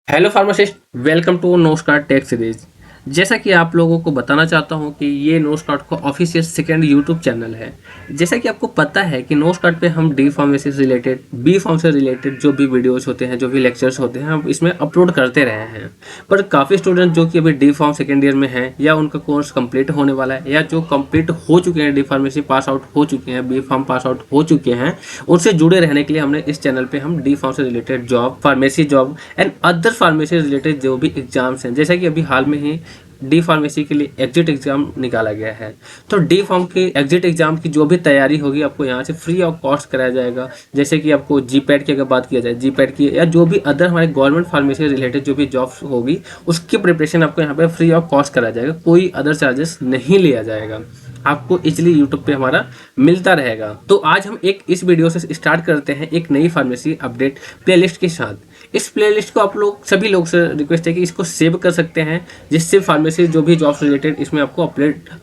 Hello pharmacist, welcome to Nostart tech series. जैसा कि आप लोगों को बताना चाहता हूं कि ये नोस्टार्ट का ऑफिशियल सेकंड यूट्यूब चैनल है। जैसा कि आपको पता है कि नोस्टार्ट पे हम डी फार्मेसी से रिलेटेड, बी फार्म से रिलेटेड जो भी वीडियोस होते हैं, जो भी लेक्चर्स होते हैं, हम इसमें अपलोड करते रहे हैं। पर काफ़ी स्टूडेंट जो कि अभी डी फार्म सेकेंड ईयर में हैं या उनका कोर्स कंप्लीट होने वाला है या जो कंप्लीट हो चुके हैं, डी फार्मेसी पास आउट हो चुके हैं, बी फार्म पास आउट हो चुके हैं, उनसे जुड़े रहने के लिए हमने इस चैनल पे हम डी फार्म से related job, pharmacy job and other pharmacy related जो भी एग्जाम्स हैं, जैसा कि अभी हाल में ही डी फार्मेसी के लिए एग्जिट एग्जाम निकाला गया है। तो डी फार्म के एग्जिट एग्जाम की जो भी तैयारी होगी आपको यहाँ से फ्री ऑफ कॉस्ट कराया जाएगा। जैसे कि आपको जी पैट की अगर बात किया जाए, जी पैट की या जो भी अदर हमारे गवर्नमेंट फार्मेसी रिलेटेड जो भी जॉब्स होगी उसकी प्रिपरेशन आपको यहाँ पे फ्री ऑफ कॉस्ट कराया जाएगा। कोई अदर चार्जेस नहीं लिया जाएगा, आपको इजली यूट्यूब पे हमारा मिलता रहेगा। तो आज हम इस वीडियो से स्टार्ट करते हैं एक नई फार्मेसी अपडेट प्लेलिस्ट के साथ। इस प्लेलिस्ट को आप लोग सभी लोग से रिक्वेस्ट है कि इसको सेव कर सकते हैं, जिससे फार्मेसी जो भी जॉब्स रिलेटेड इसमें आपको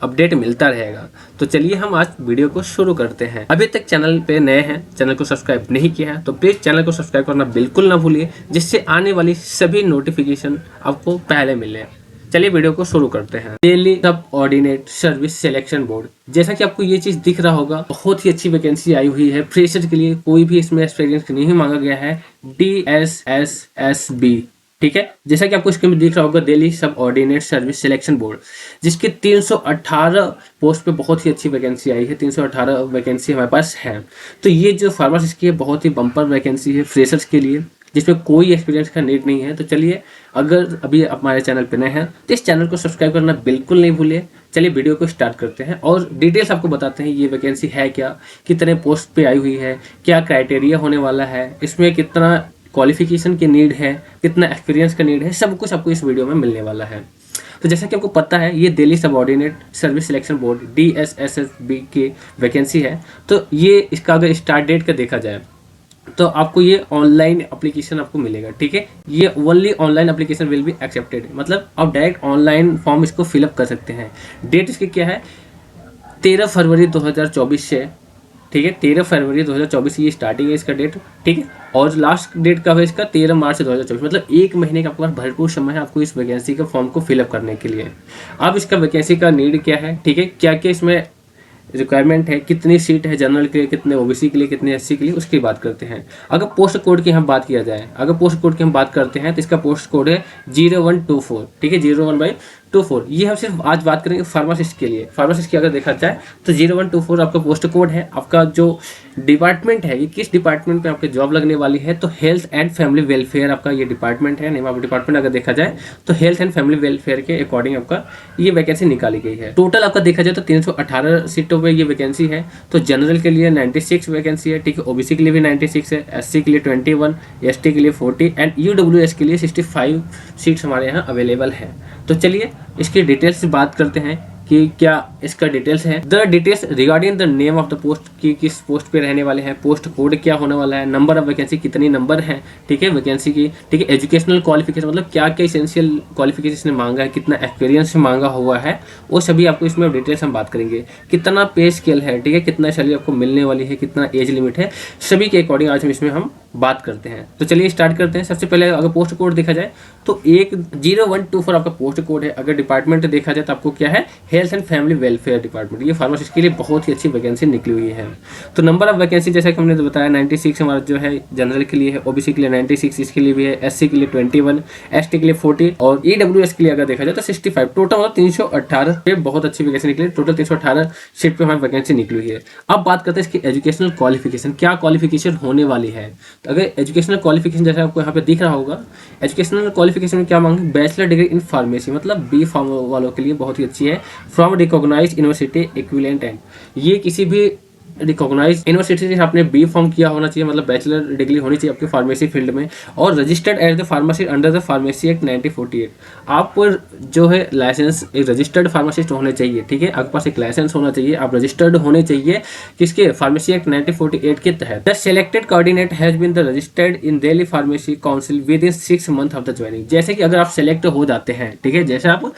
अपडेट मिलता रहेगा। तो चलिए हम आज वीडियो को शुरू करते हैं। अभी तक चैनल पे नए हैं, चैनल को सब्सक्राइब नहीं किया है तो प्लीज चैनल को सब्सक्राइब करना बिल्कुल ना भूलिए, जिससे आने वाली सभी नोटिफिकेशन आपको पहले मिले। चलिए वीडियो को शुरू करते हैं। दिल्ली सब ऑर्डिनेट सर्विस सिलेक्शन बोर्ड, जैसा कि आपको ये चीज दिख रहा होगा, बहुत ही अच्छी वैकेंसी आई हुई है फ्रेशर के लिए। कोई भी इसमें एक्सपीरियंस नहीं मांगा गया है। DSSSB, ठीक है। जैसा कि आपको स्क्रीन में दिख रहा होगा, दिल्ली सब ऑर्डिनेट सर्विस सिलेक्शन बोर्ड, जिसके 318 पोस्ट पे बहुत ही अच्छी वैकेंसी आई है। 318 वैकेंसी हमारे पास है। तो ये जो फार्मासिस्ट की है बहुत ही बम्पर वैकेंसी है फ्रेशर्स के लिए, जिसमें कोई एक्सपीरियंस का नीड नहीं है। तो चलिए, अगर अभी आप हमारे चैनल पे नए हैं तो इस चैनल को सब्सक्राइब करना बिल्कुल नहीं भूलिए। चलिए वीडियो को स्टार्ट करते हैं और डिटेल्स आपको बताते हैं ये वैकेंसी है क्या, कितने पोस्ट पे आई हुई है, क्या क्राइटेरिया होने वाला है, इसमें कितना क्वालिफिकेशन की नीड है, कितना एक्सपीरियंस का नीड है, सब कुछ आपको इस वीडियो में मिलने वाला है। तो जैसा कि आपको पता है, ये Delhi subordinate service selection board DSSSB की वैकेंसी है। तो ये इसका अगर स्टार्ट डेट का देखा जाए तो आपको ये ऑनलाइन एप्लीकेशन आपको मिलेगा, ठीक है। ये only online application will be accepted, मतलब आप डायरेक्ट ऑनलाइन फॉर्म इसको फिलअप कर सकते हैं। डेट इसकी क्या है, 13 फरवरी 2024 से, ठीक है। 13 फरवरी 2024 ये स्टार्टिंग है इसका डेट, ठीक है। और लास्ट डेट का है इसका 13 मार्च 2024, मतलब एक महीने का आपके पास भरपूर समय है आपको इस वैकेंसी का फॉर्म को फिलअप करने के लिए। अब इसका वैकेंसी का नीड क्या है, ठीक है, क्या क्या इसमें रिक्वायरमेंट है, कितनी सीट है जनरल के लिए, कितने ओबीसी के लिए, कितने एससी के लिए, उसकी बात करते हैं। अगर पोस्ट कोड की हम बात किया जाए, अगर पोस्ट कोड की हम बात करते हैं तो इसका पोस्ट कोड है 0124, ठीक है, 01/24। ये हम सिर्फ आज बात करेंगे फार्मासिस्ट के लिए। फार्मासिस्ट की अगर देखा जाए तो 0124 आपका पोस्ट कोड है। आपका जो डिपार्टमेंट है, ये किस डिपार्टमेंट में आपकी जॉब लगने वाली है, तो हेल्थ एंड फैमिली वेलफेयर आपका ये डिपार्टमेंट है। नेम ऑफ डिपार्टमेंट अगर देखा जाए तो हेल्थ एंड फैमिली वेलफेयर के अकॉर्डिंग आपका ये वैकेंसी निकाली गई है। टोटल आपका देखा जाए तो 318 सीटों पे ये वैकेंसी है। तो जनरल के लिए 96 वैकेंसी है, ठीक है। ओबीसी के लिए भी 96 है, एससी के लिए 21, एसटी के लिए 40 एंड ईडब्ल्यूएस के लिए 65 सीट्स हमारे यहाँ अवेलेबल है। तो चलिए इसकी डिटेल्स से बात करते हैं कि क्या इसका डिटेल्स है। The details regarding the name of the post, की किस पोस्ट पे रहने वाले हैं, पोस्ट कोड क्या होने वाला है, नंबर ऑफ वैकेंसी कितनी नंबर है, ठीक है, वैकेंसी की, ठीक है। एजुकेशनल क्वालिफिकेशन, मतलब क्या क्या इसेंशियल क्वालिफिकेशन मांगा है, कितना एक्सपीरियंस मांगा हुआ है, वो सभी आपको इसमें डिटेल्स हम बात करेंगे। कितना पे स्केल है, ठीक है, कितना सैलरी आपको मिलने वाली है, कितना एज लिमिट है, सभी के अकॉर्डिंग आज हम इसमें हम बात करते हैं। तो चलिए स्टार्ट करते हैं। सबसे पहले अगर पोस्ट कोड देखा जाए तो 0124 आपका पोस्ट कोड है। अगर डिपार्टमेंट देखा जाए तो आपको क्या है, health and family welfare department. ये फार्मासिस्ट के लिए बहुत ही अच्छी वैकेंसी निकली हुई है। तो नंबर ऑफ वैकेंसी जैसा कि हमने बताया 96 हमारा जो है जनरल के लिए है, ओबीसी के लिए 96 इसके लिए भी है, एससी के लिए 21, एसटी के लिए 40 और ईडब्ल्यूएस के लिए अगर देखा जाए तो 65। टोटल मतलब 318 पे बहुत अच्छी वैकेंसी निकली। टोटल 318 सीट पे हमारी वैकेंसी निकली हुई है। अब बात करते हैं इसकी एजुकेशनल क्वालिफिकेशन, क्या क्वालिफिकेशन होने वाली है। तो अगर एजुकेशनल क्वालिफिकेशन जैसे आपको यहाँ पे दिख रहा होगा, एजुकेशनल क्वालिफिकेशन में क्या मांगे, बैचलर डिग्री इन फार्मेसी, मतलब बी फार्म वालों के लिए बहुत ही अच्छी है, from recognised university equivalent and. ये किसी भी रिकॉग्नाइज यूनिवर्सिटी से आपने बी फॉर्म किया होना चाहिए, मतलब बैचलर डिग्री होनी चाहिए आपकी फार्मेसी फील्ड में, और registered as the pharmacist under the pharmacy act 1948। आप जो है लाइसेंस, एक रजिस्टर्ड फार्मासिस्ट होने चाहिए, ठीक है, आपके पास एक लाइसेंस होना चाहिए, आप रजिस्टर्ड होने चाहिए किसके, फार्मेसी एक्ट 1948 के तहत। The selected coordinate has been the registered in Delhi pharmacy council within 6 month of the joining. जैसे कि अगर आप सेलेक्ट हो जाते हैं, ठीक है, जैसे आप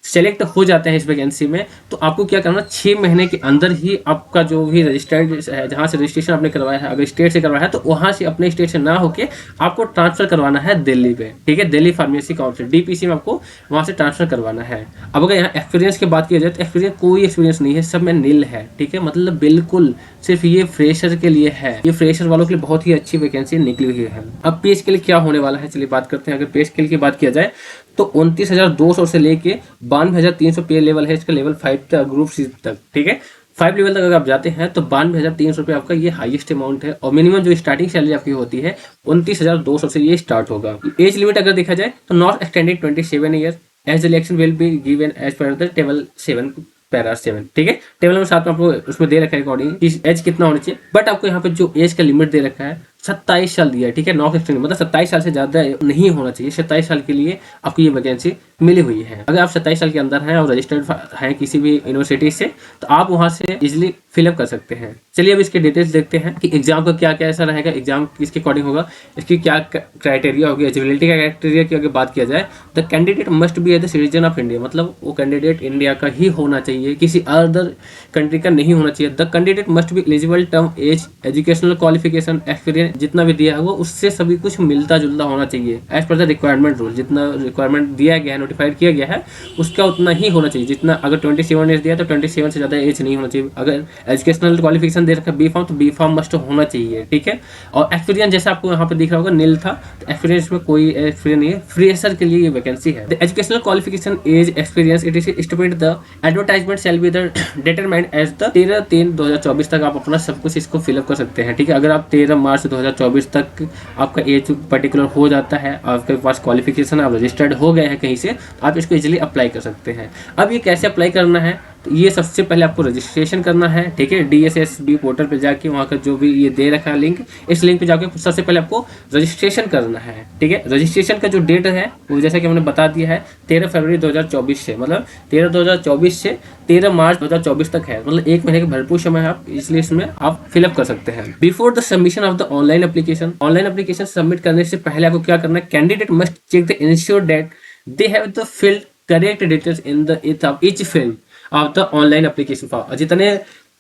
सेलेक्ट हो जाते हैं इस वैकेंसी में, तो आपको क्या करना, 6 महीने के अंदर ही आपका जो भी रजिस्टर्ड है, जहाँ से रजिस्ट्रेशन आपने करवाया है, अगर स्टेट से करवाया है तो वहाँ से, अपने स्टेट से ना होके आपको ट्रांसफर करवाना है दिल्ली पे, ठीक है, दिल्ली फार्मेसी काउंसिल डीपीसी में आपको वहाँ से ट्रांसफर करवाना है। अब अगर यहाँ एक्सपीरियंस की बात की जाए तो एक्सपीरियंस, कोई एक्सपीरियंस नहीं है, सब में नील है, ठीक है, मतलब बिल्कुल सिर्फ ये फ्रेशर के लिए है, ये फ्रेशर वालों के लिए बहुत ही अच्छी वैकेंसी निकली हुई है। अब पे स्केल क्या होने वाला है, चलिए बात करते हैं। अगर पे स्केल की बात किया जाए तो 29,200 से लेके 92,300 पे लेवल है इसका, लेवल 5 तक, ग्रुप सी तक, ठीक है। 5 लेवल तक अगर आप जाते हैं तो 92,300 रुपये आपका ये हाईएस्ट अमाउंट है, और मिनिमम जो स्टार्टिंग सैलरी आपकी होती है 29,200 से ये स्टार्ट होगा। एज लिमिट अगर देखा जाए तो not extended 27 year, as the election will be given as per the table 7 para 7, ठीक है। टेबल नंबर 7 में आपको उसमें दे रखा है अकॉर्डिंग एज कितना होना चाहिए, बट आपको यहाँ पे जो एज का लिमिट दे रखा है 27 साल दिया है, ठीक है, नॉट एक्सटेंडेड, मतलब 27 साल से ज्यादा नहीं होना चाहिए। 27 साल के लिए आपको ये वैकेंसी मिली हुई है। अगर आप 27 साल के अंदर हैं और रजिस्टर्ड हैं किसी भी यूनिवर्सिटी से, तो आप वहां से इजिली फिलअप कर सकते हैं। चलिए अब इसके डिटेल्स देखते हैं कि एग्जाम का क्या क्या ऐसा रहेगा, एग्जाम किसके अकॉर्डिंग होगा, इसकी क्या क्राइटेरिया होगी। एलिजिबिलिटी का क्राइटेरिया की अगर बात किया जाए, the candidate must be the citizen of India, मतलब वो कैंडिडेट इंडिया का ही होना चाहिए, किसी अदर कंट्री का नहीं होना चाहिए। The candidate must be eligible term as, educational qualification, experience, जितना भी दिया है वो उससे सभी कुछ मिलता जुलता होना चाहिए as per the requirement rule. जितना रिक्वायरमेंट दिया गया है, नोटिफाइड किया गया है, उसका उतना ही होना चाहिए। जितना अगर 27 एज दिया तो 27 से ज़्यादा एज नहीं होना चाहिए। अगर एजुकेशनल क्वालिफिकेशन दे रखा है बी फार्म, तो बी फार्म मस्ट होना चाहिए, ठीक है। और एक्सपीरियंस जैसे आपको यहाँ पे दिख रहा होगा नील था, तो एक्सपीरियंस में कोई एक्सपीरियंस नहीं है, फ्रेशर के लिए ये वैकेंसी है। The educational qualification as experience it is student, the advertisement shall be the determined as the 13/3/2024 तक आप अपना सब कुछ इसको फिलअप कर सकते हैं, ठीक है। अगर आप 13 मार्च 2024 तक आपका एज पर्टिकुलर हो जाता है, आपके पास क्वालिफिकेशन, आप रजिस्टर्ड हो गए हैं कहीं से, तो आप इसको इजीली अप्लाई कर सकते हैं। अब ये कैसे अप्लाई करना है, तो ये सबसे पहले आपको रजिस्ट्रेशन करना है, ठीक है। DSSB पोर्टल पे जाके वहाँ का जो भी ये दे रखा है लिंक, इस लिंक पे जाके सबसे पहले आपको रजिस्ट्रेशन करना है, ठीक है। रजिस्ट्रेशन का जो डेट है वो जैसा कि हमने बता दिया है 13 फरवरी 2024 से, मतलब 13/2024 से 13 मार्च 2024 तक है, मतलब 1 महीने का भरपूर समय है, आप इसलिए इसमें आप फिलअप कर सकते हैं। Before the submission of the online application, online application submit करने से पहले आपको क्या करना है, candidate must check the ensure that they have the filled correct details in the each field of the online application form. जितने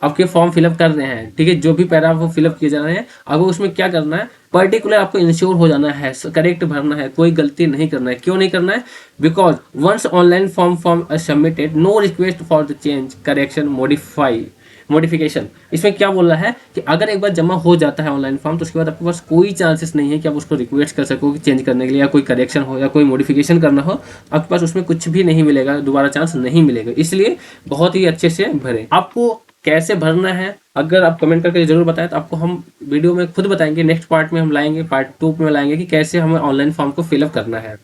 आपके form fill up कर रहे हैं, ठीक है, जो भी पैरा आपको फिलअप किए जा रहे हैं, आपको उसमें क्या करना है, पर्टिकुलर आपको इंश्योर हो जाना है, करेक्ट भरना है, कोई गलती नहीं करना है। क्यों नहीं करना है, because once online form submitted no request for the change, correction, modification. इसमें क्या बोल रहा है कि अगर एक बार जमा हो जाता है ऑनलाइन फॉर्म, तो उसके बाद आपके पास कोई चांसेस नहीं है कि आप उसको रिक्वेस्ट कर सको कि चेंज करने के लिए, या कोई करेक्शन हो या कोई मॉडिफिकेशन करना हो, आपके पास उसमें कुछ भी नहीं मिलेगा, दोबारा चांस नहीं मिलेगा। इसलिए बहुत ही अच्छे से भरें। आपको कैसे भरना है अगर आप कमेंट करके जरूर बताएं, तो आपको हम वीडियो में खुद बताएंगे, नेक्स्ट पार्ट में हम लाएंगे, पार्ट 2 में लाएंगे कि कैसे हमें ऑनलाइन फॉर्म को फिलअप करना है,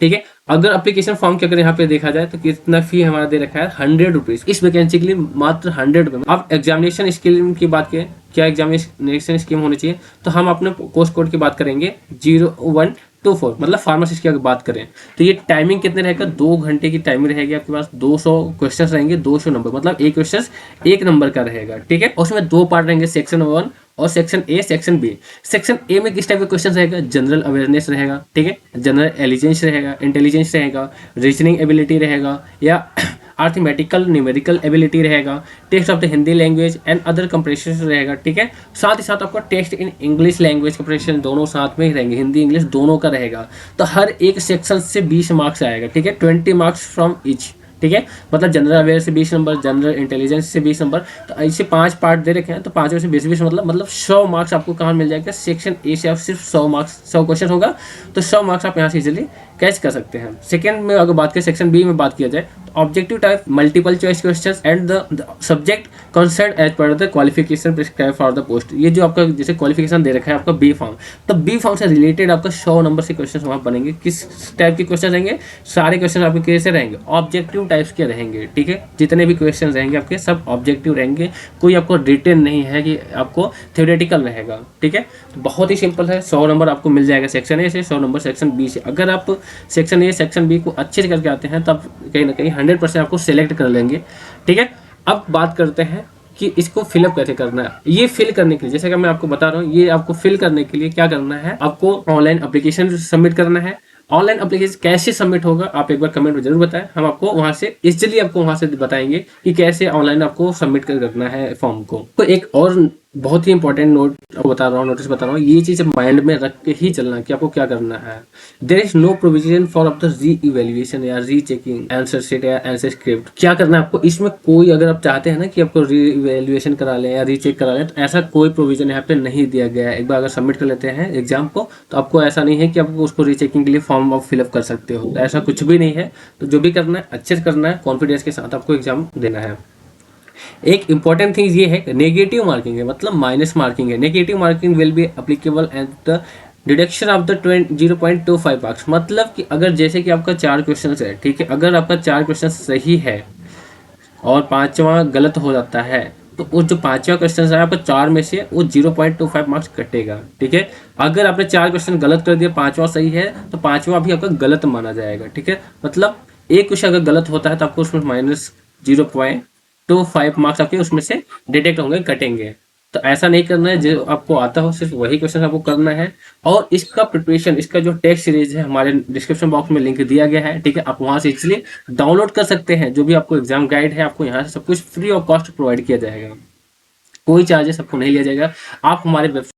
ठीक है। अगर एप्लीकेशन फॉर्म की अगर यहाँ पे देखा जाए तो कितना फी हमारा दे रखा है, 100 रुपीज इस वैकेंसी के लिए, मात्र 100 रुपये। अब एग्जामिनेशन स्कीम की बात करें, क्या एग्जामिनेशन स्कीम होनी चाहिए, तो हम अपने कोर्स कोड की बात करेंगे 0124, मतलब फार्मासिस्ट की अगर बात करें तो ये टाइमिंग कितने रहेगा, 2 घंटे की टाइमिंग रहेगी आपके पास। 200 क्वेश्चन रहेंगे, 200 नंबर, मतलब एक क्वेश्चन 1 नंबर का रहेगा, ठीक है। उसमें 2 पार्ट रहेंगे, सेक्शन 1 और section A, section B. Section A में किस टाइप का क्वेश्चन रहेगा, जनरल अवेयरनेस रहेगा, ठीक है, जनरल एलिजेंस रहेगा, इंटेलिजेंस रहेगा, रीजनिंग एबिलिटी रहेगा, या अर्थमेटिकल न्यूमेरिकल एबिलिटी रहेगा, text of the Hindi language and other compression रहेगा, ठीक है। साथ ही साथ आपका text in English language compression दोनों साथ में ही रहेंगे, हिंदी इंग्लिश दोनों का रहेगा। तो हर एक सेक्शन से 20 मार्क्स आएगा, ठीक है, 20 मार्क्स फ्रॉम ईच, ठीक है। मतलब जनरल अवेयर से 20 नंबर, जनरल इंटेलिजेंस से 20 नंबर, तो ऐसे 5 पार्ट दे रखे हैं, तो 5 में से 20 मतलब 100 मार्क्स आपको कहाँ मिल जाएगा, सेक्शन ए से आप सिर्फ 100 मार्क्स, 100 क्वेश्चन होगा, तो 100 मार्क्स आप यहाँ से इजिली कैच कर सकते हैं। सेकंड में अगर बात करें, सेक्शन बी में बात किया जाए, तो objective type multiple choice questions and the subject concern as per the qualification prescribe for the post. ये जो आपका जैसे क्वालिफिकेशन दे रखा है आपका बी फॉर्म, तो बी फॉर्म से रिलेटेड आपका 100 नंबर से क्वेश्चन वहाँ बनेंगे। किस टाइप के क्वेश्चन रहेंगे, सारे क्वेश्चन आपके कैसे रहेंगे, ऑब्जेक्टिव टाइप्स के रहेंगे, ठीक है। जितने भी क्वेश्चन रहेंगे आपके सब ऑब्जेक्टिव रहेंगे, कोई आपको रिटेन नहीं है कि आपको थ्योरेटिकल रहेगा, ठीक है। तो बहुत ही सिंपल है, 100 नंबर आपको मिल जाएगा सेक्शन ए से, 100 नंबर सेक्शन बी से। अगर आप सेक्शन ए सेक्शन बी को अच्छे से करके आते हैं, तब कहीं ना कहीं 100% आपको सेलेक्ट कर लेंगे, ठीक है। अब बात करते हैं कि इसको फिलअप कैसे करना है। ये फिल करने के लिए, जैसे कि मैं आपको बता रहा हूँ, ये आपको फिल करने के लिए क्या करना है, आपको ऑनलाइन एप्लीकेशन सबमिट करना है। ऑनलाइन एप्लीकेशन कैसे सबमिट होगा आप एक बार कमेंट में जरूर बताएं, हम आपको वहां से इजीली आपको वहां से बताएंगे कि कैसे ऑनलाइन आपको सबमिट करना है फॉर्म को। तो एक और बहुत ही इंपॉर्टेंट नोट आपको बता रहा हूँ, नोटिस बता रहा हूँ, ये चीज माइंड में रख के ही चलना कि आपको क्या करना है। There is no provision for of the re evaluation या री चेकिंग आंसर शीट या आंसर स्क्रिप्ट। क्या करना है आपको इसमें, कोई अगर आप चाहते हैं ना कि आपको री इवेल्युएशन करा लें या रीचेक करा लें, तो ऐसा कोई प्रोविजन यहाँ पे नहीं दिया गया है। एक बार अगर सबमिट कर लेते हैं एग्जाम को तो आपको ऐसा नहीं है कि आपको उसको रीचेकिंग के लिए फॉर्म आप फिलअप कर सकते हो, ऐसा कुछ भी नहीं है। तो जो भी करना है अच्छे से करना है, कॉन्फिडेंस के साथ आपको एग्जाम देना है। एक इंपॉर्टेंट थिंग ये है नेगेटिव मार्किंग है, मतलब माइनस मार्किंग है। Negative marking will be applicable at the deduction of the 0.25 marks. मतलब कि अगर जैसे कि आपका 4 क्वेश्चन है, ठीक है, अगर आपका 4 क्वेश्चन सही है और 5वां गलत हो जाता है तो वो जो 5वां क्वेश्चन है आपका 4 में से वो 0.25 मार्क्स कटेगा, ठीक है। अगर आपने 4 क्वेश्चन गलत कर दिया, 5वां सही है, तो 5वां भी आपका गलत माना जाएगा, ठीक है। मतलब एक क्वेश्चन अगर गलत होता है तो आपको उसमें -0.25 मार्क्स आपके उसमें से डिडक्ट होंगे, कटेंगे। तो ऐसा नहीं करना है, जो आपको आता हो सिर्फ वही क्वेश्चन आपको करना है। और इसका प्रिपरेशन, इसका जो टेक्स्ट सीरीज है हमारे डिस्क्रिप्शन बॉक्स में लिंक दिया गया है, ठीक है, आप वहां से इसलिए डाउनलोड कर सकते हैं। जो भी आपको एग्जाम गाइड है आपको यहाँ से सब कुछ फ्री ऑफ कॉस्ट प्रोवाइड किया जाएगा, कोई चार्जेस आपको नहीं लिया जाएगा। आप हमारे वेबसाइट